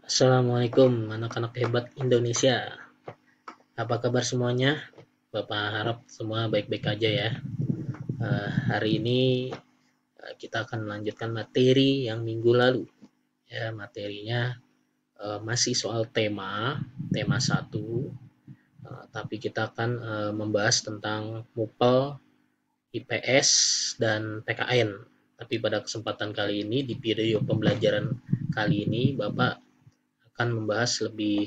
Assalamualaikum anak-anak hebat Indonesia. Apa kabar semuanya? Bapak harap semua baik-baik aja ya. Hari ini kita akan melanjutkan materi yang minggu lalu. Ya, materinya masih soal tema satu, tapi kita akan membahas tentang MUPEL, IPS, dan PKN. Tapi pada kesempatan kali ini, di video pembelajaran kali ini, Bapak akan membahas lebih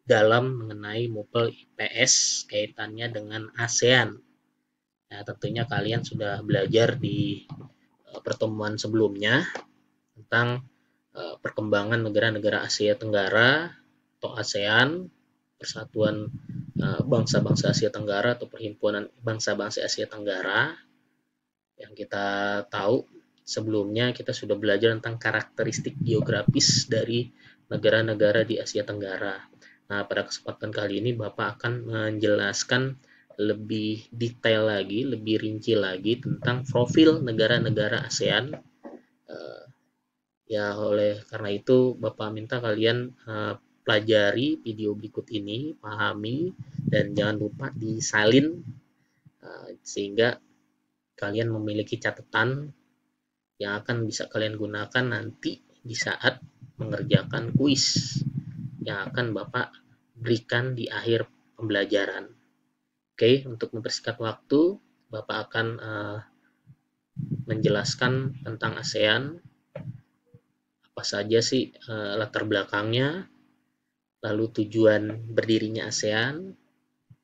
dalam mengenai MUPEL IPS kaitannya dengan ASEAN. Nah, tentunya kalian sudah belajar di pertemuan sebelumnya tentang perkembangan negara-negara Asia Tenggara atau ASEAN, Persatuan Bangsa-Bangsa Asia Tenggara atau Perhimpunan Bangsa-Bangsa Asia Tenggara. Yang kita tahu sebelumnya kita sudah belajar tentang karakteristik geografis dari negara-negara di Asia Tenggara. Nah, pada kesempatan kali ini Bapak akan menjelaskan lebih detail lagi, lebih rinci lagi tentang profil negara-negara ASEAN. Ya, oleh karena itu Bapak minta kalian pelajari video berikut ini, pahami, dan jangan lupa disalin sehingga kalian memiliki catatan yang akan bisa kalian gunakan nanti di saat mengerjakan kuis yang akan Bapak berikan di akhir pembelajaran. Oke, untuk mempersingkat waktu, Bapak akan menjelaskan tentang ASEAN, apa saja sih latar belakangnya, lalu tujuan berdirinya ASEAN,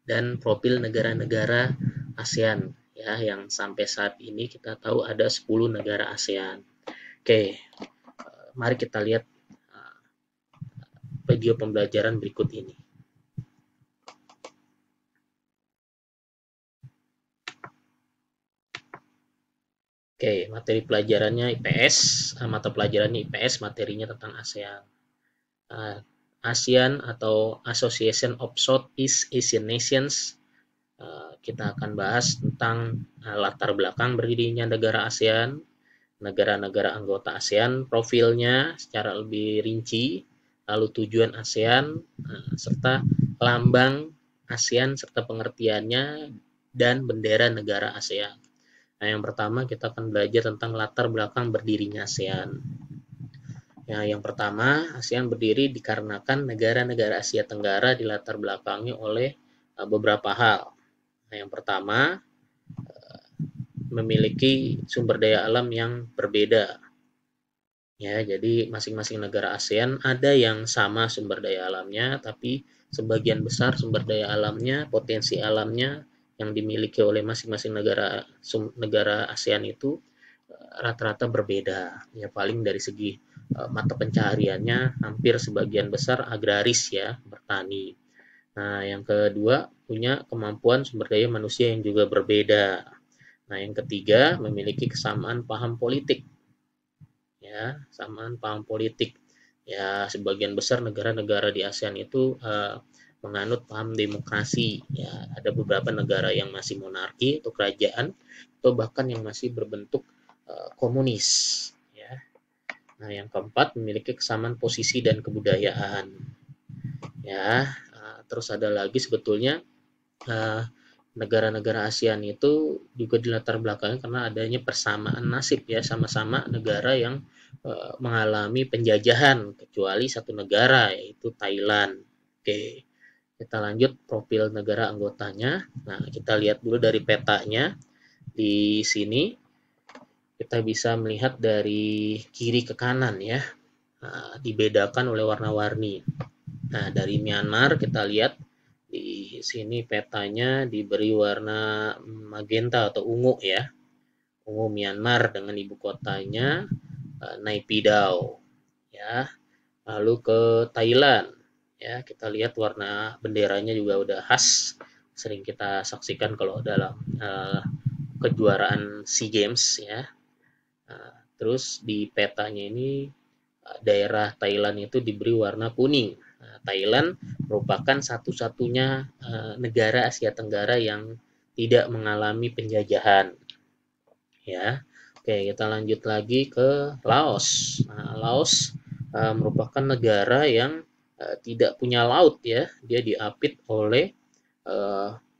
dan profil negara-negara ASEAN ya, yang sampai saat ini kita tahu ada 10 negara ASEAN. Oke, mari kita lihat video pembelajaran berikut ini. Oke, materi pelajarannya IPS, mata pelajarannya IPS, materinya tentang ASEAN. ASEAN atau Association of Southeast Asian Nations. Kita akan bahas tentang latar belakang berdirinya negara ASEAN, negara-negara anggota ASEAN, profilnya secara lebih rinci, lalu tujuan ASEAN, serta lambang ASEAN serta pengertiannya, dan bendera negara ASEAN. Nah, yang pertama kita akan belajar tentang latar belakang berdirinya ASEAN. Ya, yang pertama, ASEAN berdiri dikarenakan negara-negara Asia Tenggara dilatar belakangi oleh beberapa hal. Nah, yang pertama, memiliki sumber daya alam yang berbeda. Ya, jadi masing-masing negara ASEAN ada yang sama sumber daya alamnya, tapi sebagian besar sumber daya alamnya, potensi alamnya yang dimiliki oleh masing-masing negara ASEAN itu rata-rata berbeda. Ya, paling dari segi mata pencahariannya hampir sebagian besar agraris ya, bertani. Nah, yang kedua punya kemampuan sumber daya manusia yang juga berbeda. Nah, yang ketiga memiliki kesamaan paham politik. Ya, kesamaan paham politik. Ya, sebagian besar negara-negara di ASEAN itu menganut paham demokrasi. Ya, ada beberapa negara yang masih monarki atau kerajaan atau bahkan yang masih berbentuk komunis. Ya. Nah, yang keempat memiliki kesamaan posisi dan kebudayaan. Ya, terus ada lagi sebetulnya negara-negara ASEAN itu juga dilatar belakangi karena adanya persamaan nasib ya, sama-sama negara yang mengalami penjajahan kecuali satu negara yaitu Thailand. Oke, kita lanjut profil negara anggotanya. Nah, kita lihat dulu dari petanya. Di sini kita bisa melihat dari kiri ke kanan ya, dibedakan oleh warna-warni. Nah, dari Myanmar kita lihat di sini petanya diberi warna magenta atau ungu ya, ungu Myanmar dengan ibu kotanya Naypyidaw ya. Lalu ke Thailand ya, kita lihat warna benderanya juga udah khas, sering kita saksikan kalau dalam kejuaraan SEA Games ya. Terus di petanya ini daerah Thailand itu diberi warna kuning. Nah, Thailand merupakan satu-satunya negara Asia Tenggara yang tidak mengalami penjajahan. Ya, oke kita lanjut lagi ke Laos. Nah, Laos merupakan negara yang tidak punya laut ya. Dia diapit oleh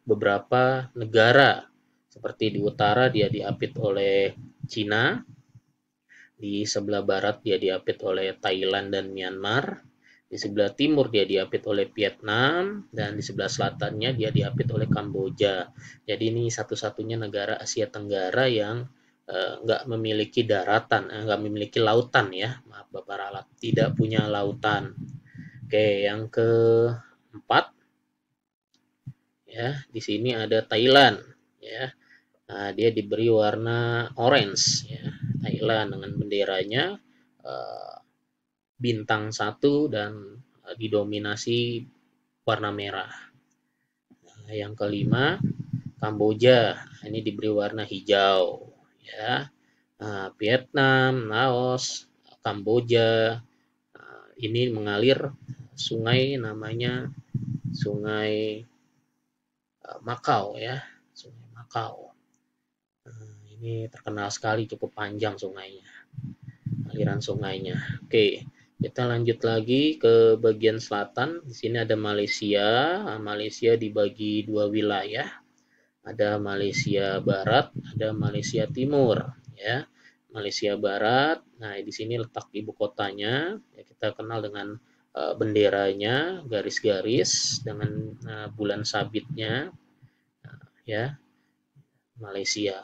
beberapa negara. Seperti di utara dia diapit oleh Cina, di sebelah barat dia diapit oleh Thailand dan Myanmar, di sebelah timur dia diapit oleh Vietnam, dan di sebelah selatannya dia diapit oleh Kamboja. Jadi ini satu-satunya negara Asia Tenggara yang nggak memiliki daratan, nggak memiliki lautan ya, maaf Bapak Ralat, tidak punya lautan. Oke, yang keempat ya, di sini ada Thailand ya. Nah, dia diberi warna orange ya. Thailand dengan benderanya bintang 1 dan didominasi warna merah. Nah, yang kelima Kamboja, ini diberi warna hijau ya. Nah, Vietnam, Laos, Kamboja, ini mengalir sungai namanya Sungai Makau ya, Sungai Makau. Ini terkenal sekali, cukup panjang sungainya, aliran sungainya. Oke, kita lanjut lagi ke bagian selatan. Di sini ada Malaysia. Malaysia dibagi dua wilayah. Ada Malaysia Barat, ada Malaysia Timur. Ya, Malaysia Barat. Nah, di sini letak ibu kotanya. Ya, kita kenal dengan benderanya, garis-garis dengan bulan sabitnya. Ya, Malaysia.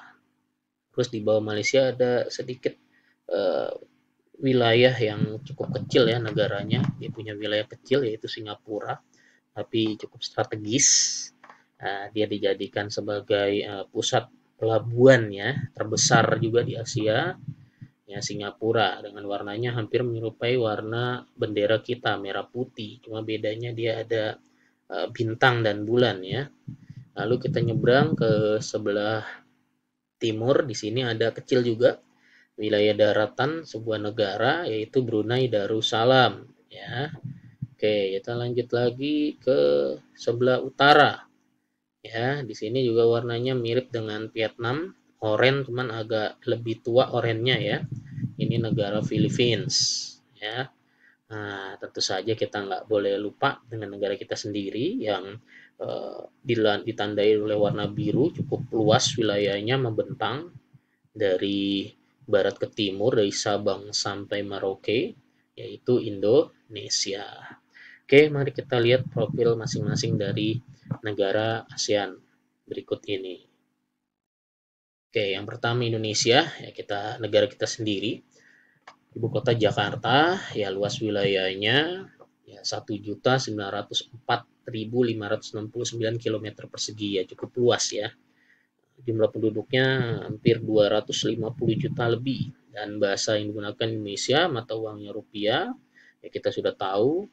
Terus di bawah Malaysia ada sedikit wilayah yang cukup kecil ya negaranya. Dia punya wilayah kecil yaitu Singapura, tapi cukup strategis. Dia dijadikan sebagai pusat pelabuhan ya terbesar juga di Asia. Ya, Singapura dengan warnanya hampir menyerupai warna bendera kita, merah putih. Cuma bedanya dia ada bintang dan bulan ya. Lalu kita nyebrang ke sebelah timur, di sini ada kecil juga wilayah daratan sebuah negara yaitu Brunei Darussalam ya. Oke, kita lanjut lagi ke sebelah utara. Ya, di sini juga warnanya mirip dengan Vietnam, oranye cuman agak lebih tua orennya ya. Ini negara Philippines ya. Nah, tentu saja kita nggak boleh lupa dengan negara kita sendiri yang ditandai oleh warna biru, cukup luas wilayahnya, membentang dari barat ke timur, dari Sabang sampai Merauke, yaitu Indonesia. Oke, mari kita lihat profil masing-masing dari negara ASEAN berikut ini. Oke, yang pertama Indonesia, ya negara kita sendiri. Ibu kota Jakarta, ya luas wilayahnya ya 1.904.569 km persegi, ya cukup luas ya. Jumlah penduduknya hampir 250 juta lebih, dan bahasa yang digunakan Indonesia, mata uangnya rupiah. Ya kita sudah tahu,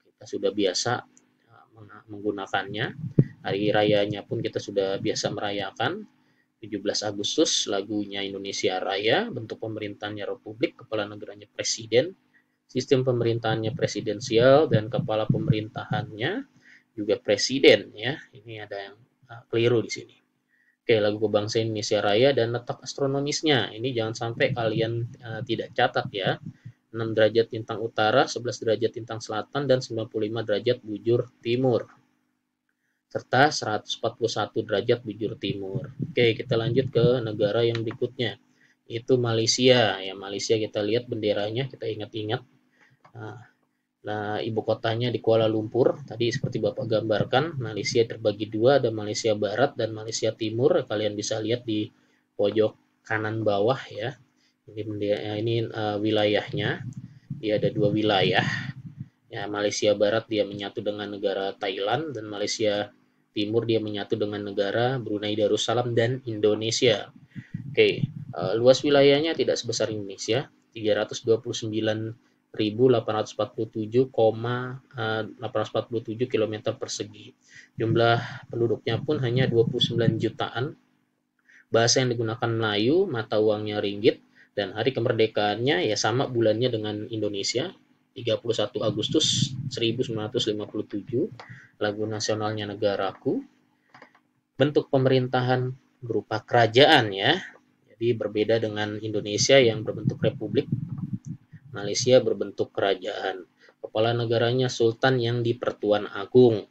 kita sudah biasa menggunakannya. Hari rayanya pun kita sudah biasa merayakan. 17 Agustus lagunya Indonesia Raya, bentuk pemerintahannya Republik, kepala negaranya Presiden, sistem pemerintahannya presidensial, dan kepala pemerintahannya juga Presiden ya. Ini ada yang keliru di sini. Oke, lagu kebangsaan Indonesia Raya dan letak astronomisnya. Ini jangan sampai kalian tidak catat ya. 6 derajat lintang utara, 11 derajat lintang selatan, dan 95 derajat bujur timur. Serta 141 derajat bujur timur. Oke, kita lanjut ke negara yang berikutnya. Itu Malaysia. Ya, Malaysia kita lihat benderanya, kita ingat-ingat. Nah, ibu kotanya di Kuala Lumpur. Tadi seperti Bapak gambarkan, Malaysia terbagi dua, ada Malaysia Barat dan Malaysia Timur. Kalian bisa lihat di pojok kanan bawah ya. Ini wilayahnya. Dia ada dua wilayah. Ya, Malaysia Barat dia menyatu dengan negara Thailand, dan Malaysia Timur dia menyatu dengan negara Brunei Darussalam dan Indonesia. Oke, luas wilayahnya tidak sebesar Indonesia, 329.847,847 km persegi. Jumlah penduduknya pun hanya 29 jutaan. Bahasa yang digunakan Melayu, mata uangnya ringgit, dan hari kemerdekaannya ya sama bulannya dengan Indonesia, 31 Agustus 1957. Lagu nasionalnya Negaraku. Bentuk pemerintahan berupa kerajaan ya. Jadi berbeda dengan Indonesia yang berbentuk republik. Malaysia berbentuk kerajaan. Kepala negaranya Sultan yang di Pertuan Agung.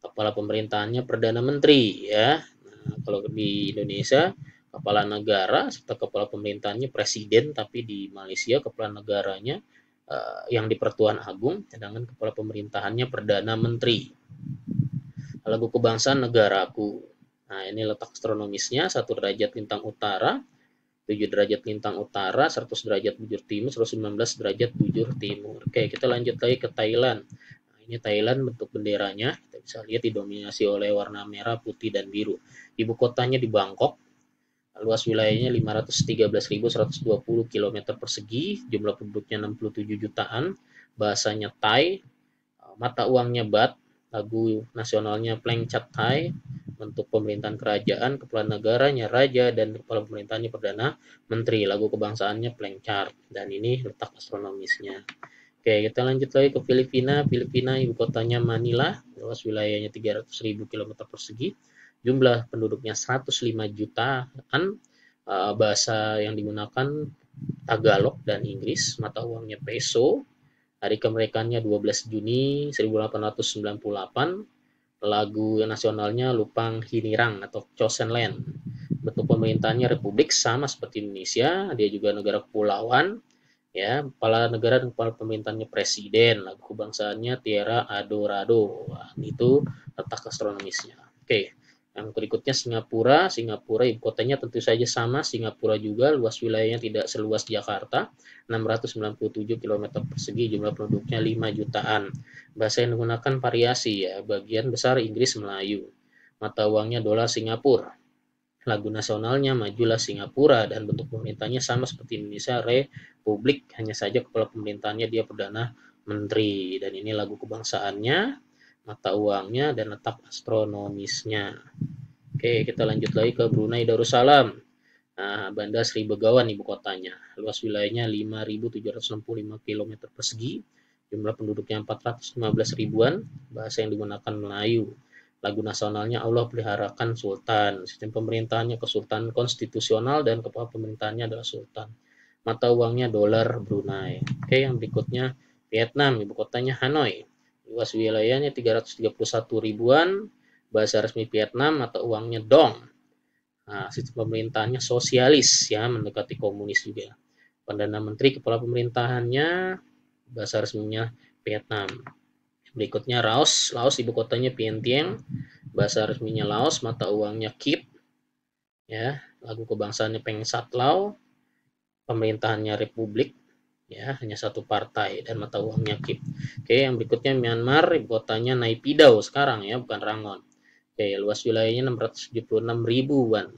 Kepala pemerintahannya Perdana Menteri ya. Nah, kalau di Indonesia kepala negara serta kepala pemerintahannya presiden, tapi di Malaysia kepala negaranya yang di Pertuan Agung, sedangkan kepala pemerintahannya Perdana Menteri. Lagu kebangsaan negaraku. Nah, ini letak astronomisnya 1 derajat lintang utara, 7 derajat lintang utara, 100 derajat bujur timur, 119 derajat bujur timur. Oke, kita lanjut lagi ke Thailand. Nah, ini Thailand bentuk benderanya, kita bisa lihat didominasi oleh warna merah, putih, dan biru. Ibu kotanya di Bangkok, luas wilayahnya 513.120 km persegi, jumlah penduduknya 67 jutaan, bahasanya Thai, mata uangnya baht, lagu nasionalnya Pleng Chat Thai, bentuk pemerintahan kerajaan, kepala negaranya raja, dan kepala pemerintahannya perdana menteri. Lagu kebangsaannya Pleng Chart, dan ini letak astronomisnya. Oke, kita lanjut lagi ke Filipina. Filipina ibu kotanya Manila, luas wilayahnya 300.000 km persegi, jumlah penduduknya 105 jutaan, bahasa yang digunakan Tagalog dan Inggris, mata uangnya peso, hari kemerdekaannya 12 Juni 1898, lagu nasionalnya Lupang Hinirang atau Chosen Land. Bentuk pemerintahannya republik sama seperti Indonesia, dia juga negara kepulauan. Ya, kepala negara dan kepala pemerintahannya presiden, lagu kebangsaannya Tierra Adorado. Wah, itu letak astronomisnya. Oke, yang berikutnya Singapura. Singapura ibu kotanya tentu saja sama, Singapura juga, luas wilayahnya tidak seluas Jakarta, 697 km persegi, jumlah penduduknya 5 jutaan. Bahasa yang digunakan variasi ya, bagian besar Inggris Melayu. Mata uangnya dolar Singapura. Lagu nasionalnya Majulah Singapura, dan bentuk pemerintahnya sama seperti Indonesia, republik, hanya saja kepala pemerintahannya dia perdana menteri. Dan ini lagu kebangsaannya, mata uangnya, dan letak astronomisnya. Oke, kita lanjut lagi ke Brunei Darussalam. Nah, Bandar Sri Begawan ibu kotanya. Luas wilayahnya 5.765 km persegi, jumlah penduduknya 415 ribuan, bahasa yang digunakan Melayu. Lagu nasionalnya Allah peliharakan Sultan. Sistem pemerintahannya kesultanan konstitusional dan kepala pemerintahannya adalah Sultan. Mata uangnya dolar Brunei. Oke, yang berikutnya Vietnam, ibu kotanya Hanoi. Luas wilayahnya 331 ribuan, bahasa resmi Vietnam, mata uangnya Dong. Nah, sistem pemerintahannya sosialis ya, mendekati komunis juga. Perdana Menteri kepala pemerintahannya bahasa resminya Vietnam. Berikutnya Laos. Laos ibu kotanya Vientiane, bahasa resminya Laos, mata uangnya Kip. Ya, lagu kebangsaannya Peng Satlao, pemerintahannya Republik ya, hanya satu partai, dan mata uangnya Kip. Oke, yang berikutnya Myanmar, ibu kotanya Naypyidaw sekarang ya, bukan Rangon. Oke, luas wilayahnya 676 ribuan.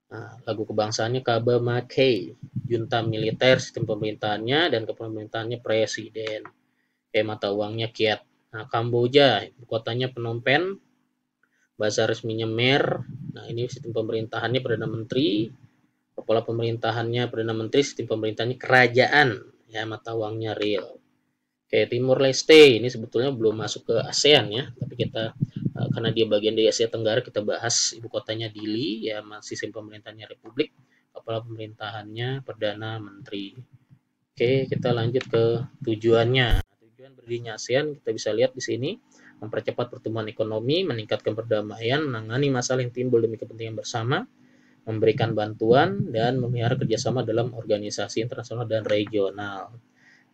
Nah, lagu kebangsaannya Kaba Mackay, junta militer, sistem pemerintahannya, dan kepemerintahannya presiden. Oke, mata uangnya Kyat. Nah, Kamboja, ibu kotanya Phnom Penh, bahasa resminya Mer. Nah, ini sistem pemerintahannya Perdana Menteri, kepala pemerintahannya Perdana Menteri, sistem pemerintahannya kerajaan, ya, mata uangnya Riel. Oke, Timur Leste ini sebetulnya belum masuk ke ASEAN ya, tapi kita karena dia bagian dari Asia Tenggara, kita bahas ibu kotanya Dili, ya, sistem pemerintahannya Republik, kepala pemerintahannya Perdana Menteri. Oke, kita lanjut ke tujuannya. Tujuan berdirinya ASEAN kita bisa lihat di sini, mempercepat pertumbuhan ekonomi, meningkatkan perdamaian, menangani masalah yang timbul demi kepentingan bersama, memberikan bantuan, dan memelihara kerjasama dalam organisasi internasional dan regional.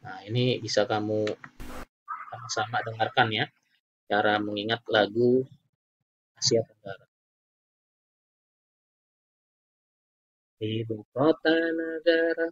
Nah, ini bisa kamu sama-sama dengarkan ya, cara mengingat lagu Asia Tenggara. Ibu kota negara.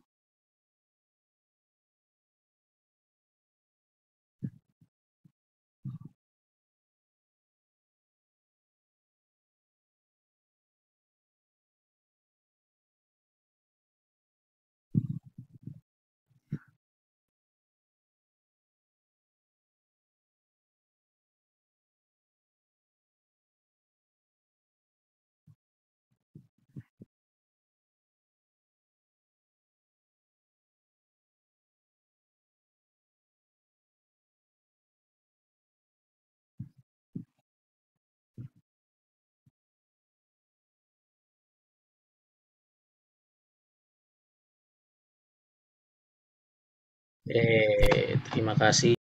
Terima kasih.